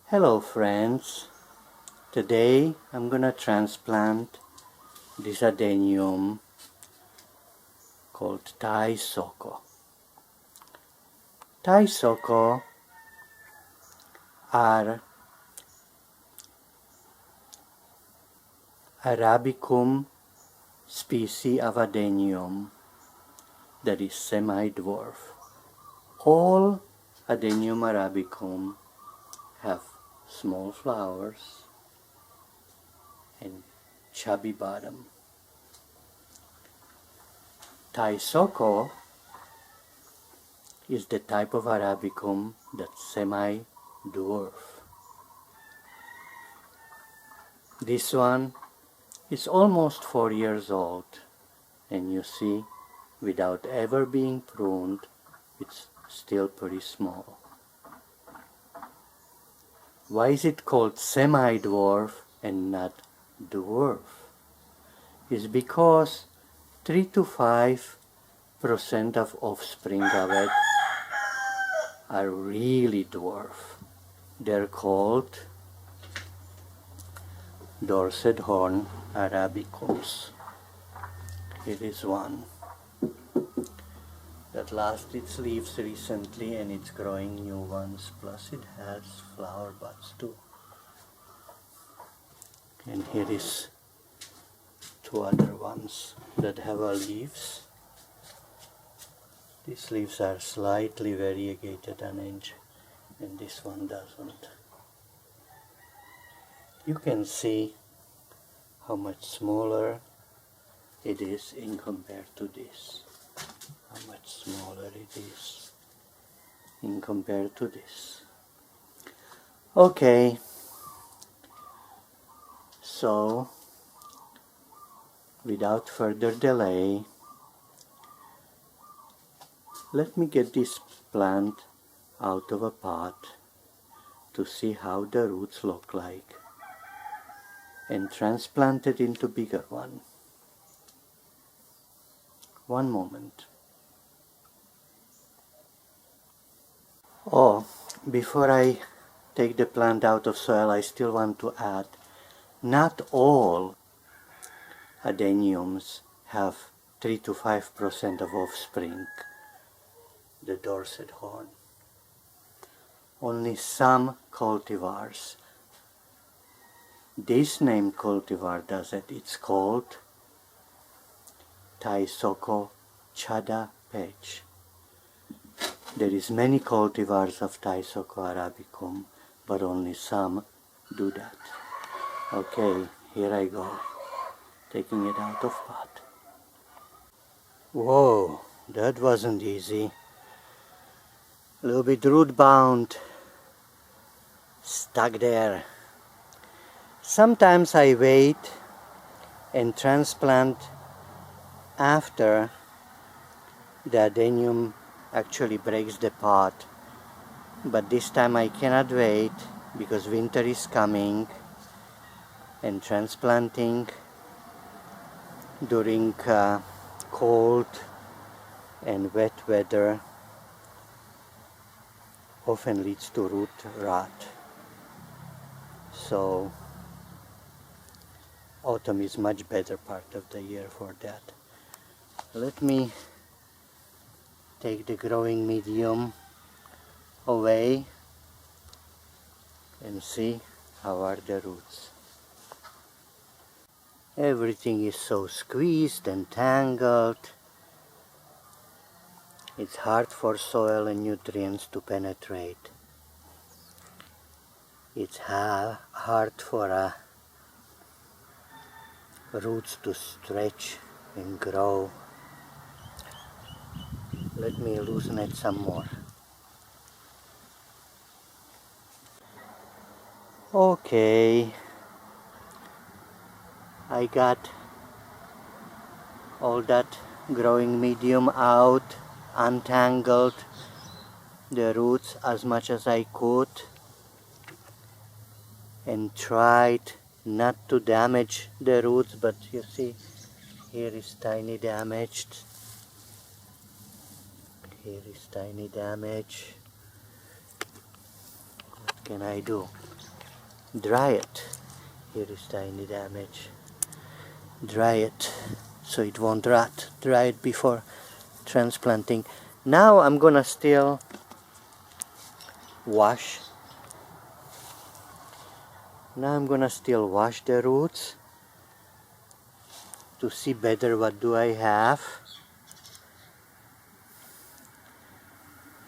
Hello friends, today I'm gonna transplant this Adenium called Thai soco. Thai soco are Arabicum species of Adenium that is semi-dwarf. All Adenium Arabicum have small flowers and chubby bottom. Thai soco is the type of Arabicum that's semi-dwarf. This one is almost 4 years old, and you see, without ever being pruned, it's still pretty small. Why is it called semi-dwarf and not dwarf? It's because 3 to 5% of offspring of it are really dwarf. They're called Dorset horn Arabicums. Here is one that lost its leaves recently and it's growing new ones, plus it has flower buds too. And here is two other ones that have leaves. These leaves are slightly variegated on edge and this one doesn't. You can see how much smaller it is in compared to this. How much smaller it is in compared to this. Okay, so without further delay, let me get this plant out of a pot to see how the roots look like and transplant it into bigger one. One moment. Oh, before I take the plant out of soil, I still want to add, not all Adeniums have 3 to 5% of offspring, the Dorset horn. Only some cultivars. This name cultivar does it. It's called Thai soco Chada petch. There is many cultivars of Thai soco Arabicum, but only some do that. Okay, here I go, taking it out of pot. Whoa, that wasn't easy. A little bit root bound, stuck there. Sometimes I wait and transplant after the Adenium actually breaks the pot, but this time I cannot wait because winter is coming and transplanting during cold and wet weather often leads to root rot. So autumn is much better part of the year for that. Let me take the growing medium away and see how are the roots. Everything is so squeezed and tangled. It's hard for soil and nutrients to penetrate. It's hard for roots to stretch and grow. Let me loosen it some more. Okay, I got all that growing medium out, untangled the roots as much as I could and tried not to damage the roots, but you see here is tiny damaged. Here is tiny damage. What can I do? dry it. Here is tiny damage. Dry it so it won't rot. Dry it before transplanting. Now I'm gonna still wash. Now I'm gonna still wash the roots to see better what do I have.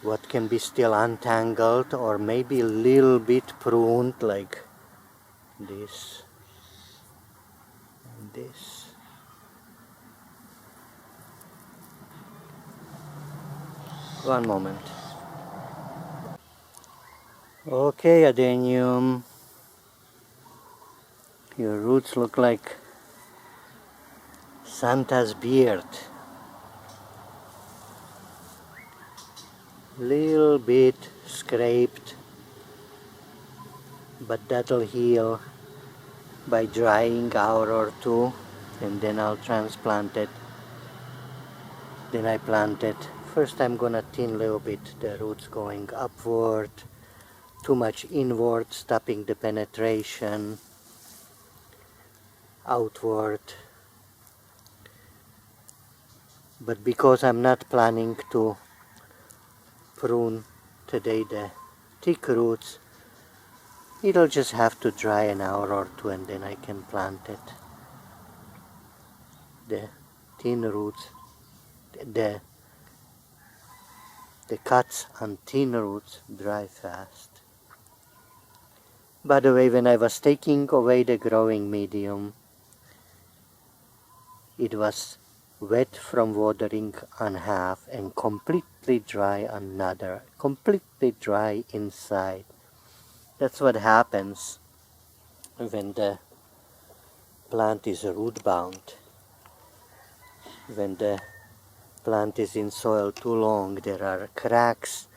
What can be still untangled or maybe a little bit pruned, like this and this. One moment. Okay, Adenium. Your roots look like Santa's beard. Little bit scraped, but that'll heal by drying hour or two, and then I'll transplant it. Then I plant it. First I'm gonna thin a little bit, the roots going upward, too much inward, stopping the penetration, outward. But because I'm not planning to prune today the thick roots, it'll just have to dry an hour or two and then I can plant it. The thin roots, the cuts on thin roots dry fast. By the way, when I was taking away the growing medium, it was wet from watering on half and completely dry on another, completely dry inside. That's what happens when the plant is root bound. When the plant is in soil too long, there are cracks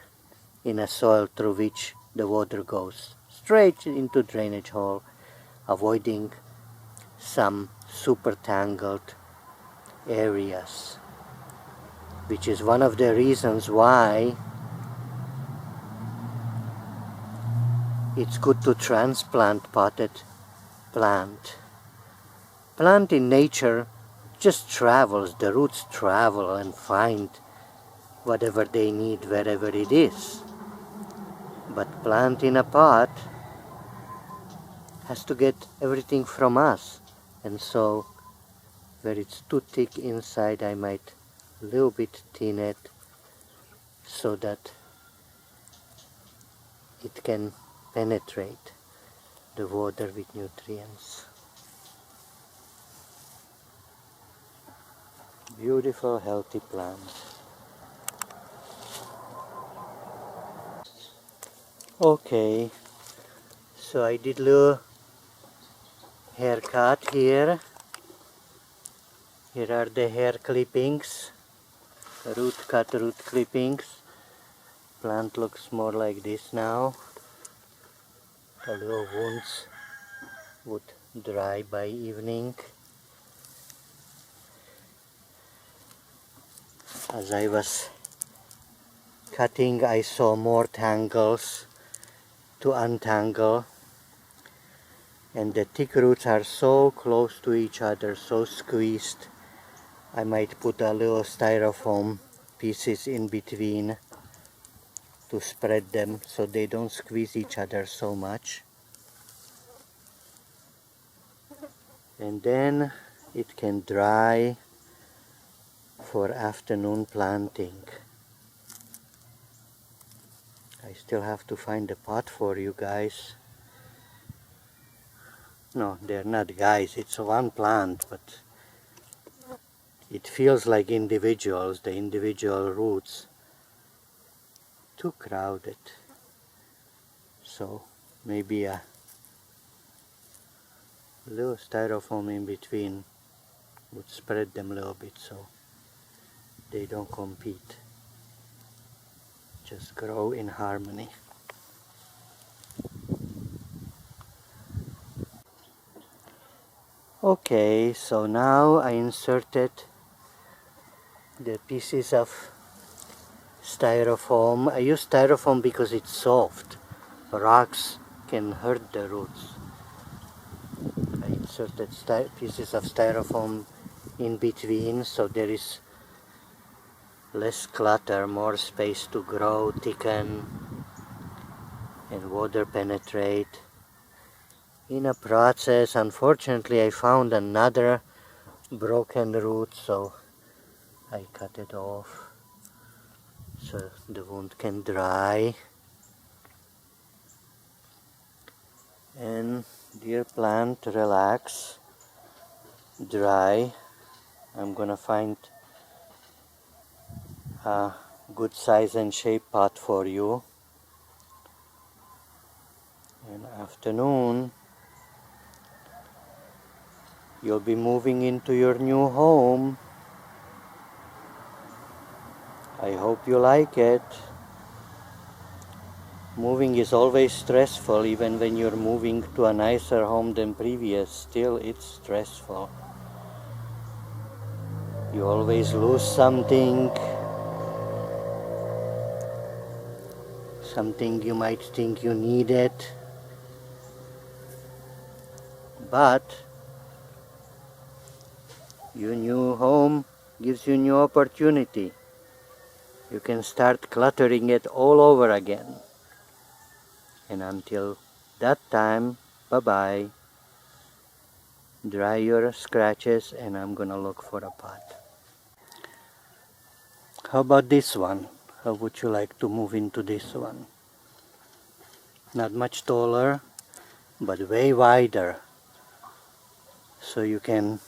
in a soil through which the water goes straight into drainage hole, avoiding some super tangled areas, which is one of the reasons why it's good to transplant potted plant. Plant in nature just travels, the roots travel and find whatever they need wherever it is. But plant in a pot has to get everything from us, and so where it's too thick inside, I might a little bit thin it so that it can penetrate the water with nutrients. Beautiful, healthy plant. Okay, so I did a little haircut here. Here are the hair clippings, root cut root clippings. Plant looks more like this now. The little wounds would dry by evening. As I was cutting, I saw more tangles to untangle, and the thick roots are so close to each other, so squeezed. I might put a little styrofoam pieces in between to spread them so they don't squeeze each other so much. And then it can dry for afternoon planting. I still have to find a pot for you guys. No, they're not guys, it's one plant, but it feels like individuals, the individual roots. Too crowded. So maybe a little styrofoam in between would spread them a little bit so they don't compete. Just grow in harmony. Okay, so now I inserted the pieces of styrofoam. I use styrofoam because it's soft. Rocks can hurt the roots. inserted pieces of styrofoam in between, so there is less clutter, more space to grow, thicken, and water penetrate. In a process, unfortunately, I found another broken root, so I cut it off so the wound can dry. And dear plant, relax, dry. I'm gonna find a good size and shape pot for you. And afternoon you'll be moving into your new home. I hope you like it. Moving is always stressful, even when you're moving to a nicer home than previous. Still, it's stressful. You always lose something you might think you needed, but your new home gives you new opportunity. You can start cluttering it all over again. And until that time, bye-bye. Dry your scratches and I'm gonna look for a pot. How about this one? How would you like to move into this one? Not much taller, but way wider. So you can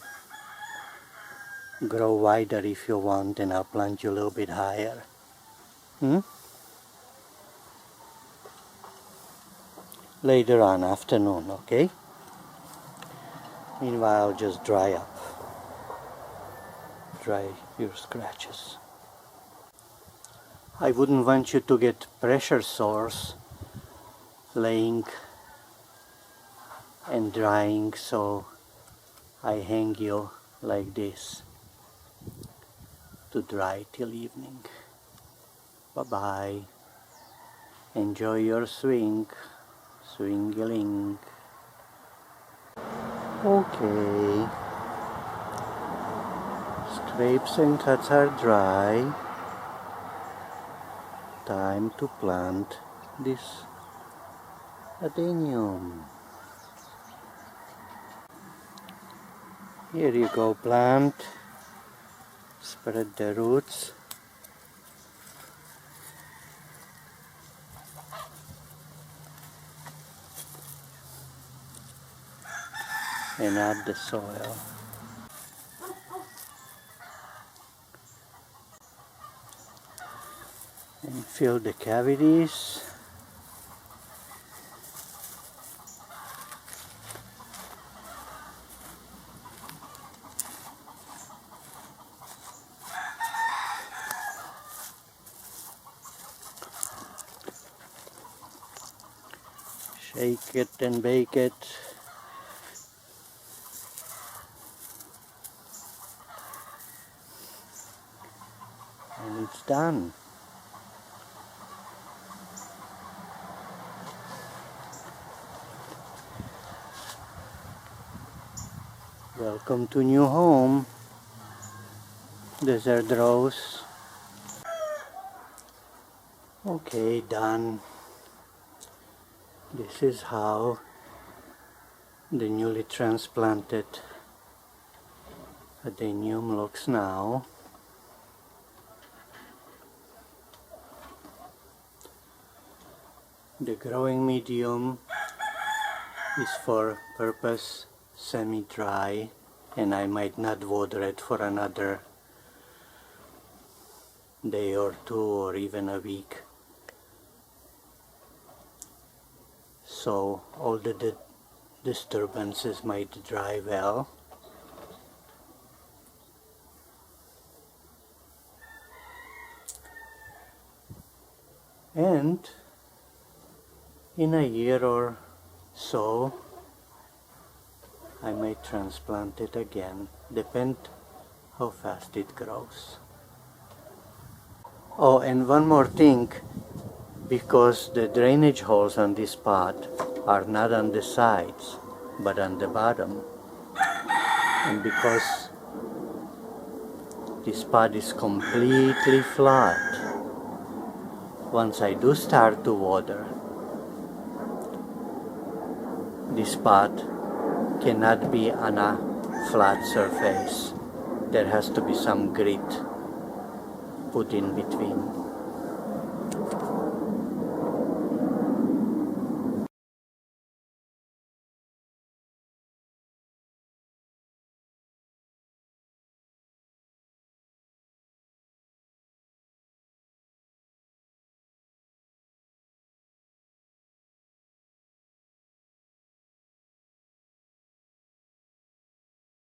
grow wider if you want, and I'll plant you a little bit higher. Later on, afternoon, okay? Meanwhile, I'll just dry up. Dry your scratches. I wouldn't want you to get pressure sores laying and drying, so I hang you like this to dry till evening. Bye-bye. Enjoy your swing. Swingeling. Okay. Scrapes and cuts are dry. Time to plant this Adenium. Here you go, plant. Spread the roots. And add the soil. And fill the cavities. Shake it and bake it. And it's done. Welcome to new home, Desert Rose. Okay, done. This is how the newly transplanted Adenium looks now. The growing medium is for purpose semi-dry, and I might not water it for another day or two or even a week. So all the disturbances might dry well. And in a year or so, I may transplant it again, depend how fast it grows. Oh, and one more thing, because the drainage holes on this pot are not on the sides, but on the bottom, And because this pot is completely flat, once I do start to water, this pot cannot be on a flat surface. There has to be some grit put in between.